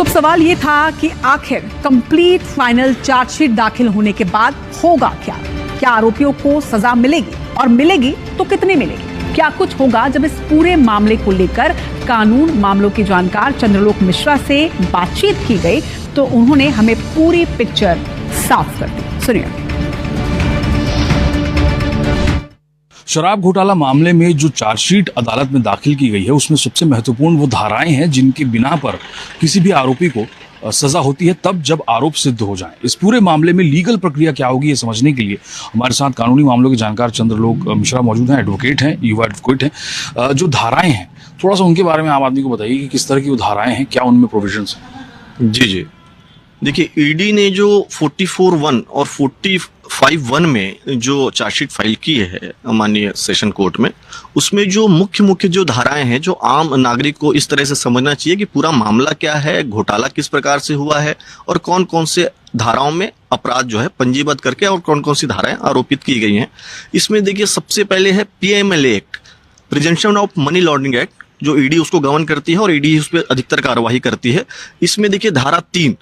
अब सवाल ये था कि आखिर कंप्लीट फाइनल चार्जशीट दाखिल होने के बाद होगा क्या? क्या आरोपियों को सजा मिलेगी, और मिलेगी तो कितनी मिलेगी? क्या कुछ होगा? जब इस पूरे मामले को लेकर कानून मामलों के जानकार चंद्रलोक मिश्रा से बातचीत की गई तो उन्होंने हमें पूरी पिक्चर साफ कर दी। सुनिए। शराब घोटाला मामले में जो चार्जशीट अदालत में दाखिल की गई है उसमें सबसे महत्वपूर्ण वो धाराएं हैं जिनकी बिना पर किसी भी आरोपी को सजा होती है तब जब आरोप सिद्ध हो जाए। इस पूरे मामले में लीगल प्रक्रिया क्या होगी ये समझने के लिए हमारे साथ कानूनी मामलों के जानकार चंद्रलोक मिश्रा मौजूद हैं, एडवोकेट हैं, युवा एडवोकेट हैं। जो धाराएं हैं थोड़ा सा उनके बारे में आम आदमी को बताइए कि किस तरह की वो धाराएं हैं, क्या उनमें प्रोविजंस हैं? जी, देखिए ईडी ने जो 44(1) और 45(1) में जो चार्जशीट फाइल की है माननीय सेशन कोर्ट में, उसमें जो मुख्य जो धाराएं हैं जो आम नागरिक को इस तरह से समझना चाहिए कि पूरा मामला क्या है, घोटाला किस प्रकार से हुआ है और कौन कौन से धाराओं में अपराध जो है पंजीबद्ध करके और कौन कौन सी धाराएं आरोपित की गई हैं। इसमें देखिए सबसे पहले है PMLA act, prevention of money laundering act, जो ईडी उसको गवर्न करती है और ईडी उस पर अधिकतर कार्यवाही करती है। इसमें देखिए धारा 3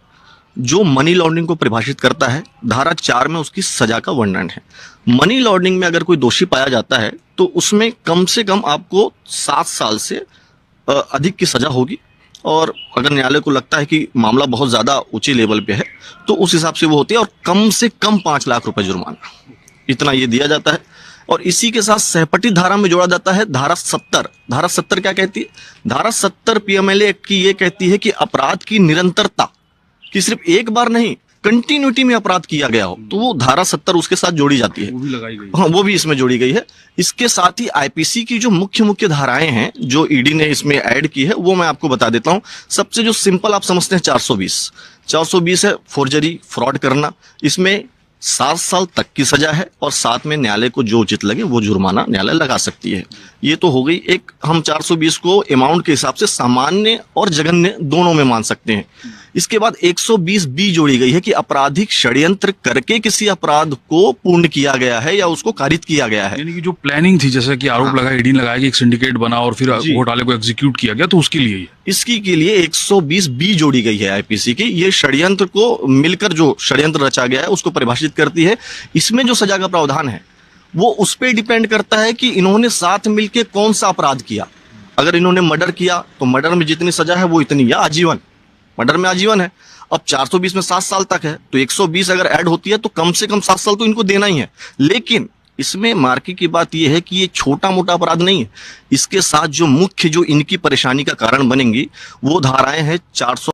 जो मनी लॉन्ड्रिंग को परिभाषित करता है, धारा 4 में उसकी सजा का वर्णन है। मनी लॉन्ड्रिंग में अगर कोई दोषी पाया जाता है तो उसमें कम से कम आपको 7 साल से अधिक की सजा होगी, और अगर न्यायालय को लगता है कि मामला बहुत ज्यादा ऊंचे लेवल पे है तो उस हिसाब से वो होती है, और कम से कम 5 लाख रुपए जुर्माना, इतना ये दिया जाता है। और इसी के साथ सहपठित धारा में जोड़ा जाता है धारा 70। धारा 70 क्या कहती है? धारा 70 PMLA एक्ट की ये कहती है कि अपराध की निरंतरता, कि सिर्फ एक बार नहीं, कंटिन्यूटी में अपराध किया गया हो तो वो धारा 70 उसके साथ जोड़ी जाती है, वो भी लगाई गई। हाँ, वो भी इसमें जोड़ी गई है। इसके साथ ही IPC की जो मुख्य धाराएं हैं जो ईडी ने इसमें ऐड की है वो मैं आपको बता देता हूं। सबसे जो सिंपल आप समझते हैं 420 है फोर्जरी, फ्रॉड करना। इसमें 7 साल तक की सजा है और साथ में न्यायालय को जो उचित लगे वो जुर्माना न्यायालय लगा सकती है। ये तो हो गई एक, हम 420 को अमाउंट के हिसाब से सामान्य और जघन्य दोनों में मान सकते हैं। इसके बाद 120B जोड़ी गई है कि आपराधिक षड्यंत्र करके किसी अपराध को पूर्ण किया गया है या उसको कारित किया गया है। यानी कि जो प्लानिंग थी, जैसे कि आरोप लगा ईडी लगाया कि एक सिंडिकेट बना और फिर घोटाले को एग्जीक्यूट किया गया, तो उसके लिए इसकी के लिए 120B जोड़ी गई है IPC की। ये षड्यंत्र को मिलकर जो षड्यंत्र रचा गया है उसको परिभाषित करती है। इसमें जो सजा का प्रावधान है वो उस पर डिपेंड करता है कि इन्होंने साथ मिलकर कौन सा अपराध किया। अगर इन्होंने मर्डर किया तो मर्डर में जितनी सजा है वो इतनी, या आजीवन, मर्डर में आजीवन है। अब 420 में 7 साल तक है तो 120 अगर ऐड होती है तो कम से कम 7 साल तो इनको देना ही है। लेकिन इसमें मार्की की बात यह है कि ये छोटा मोटा अपराध नहीं है। इसके साथ जो मुख्य जो इनकी परेशानी का कारण बनेंगी वो धाराएं हैं 400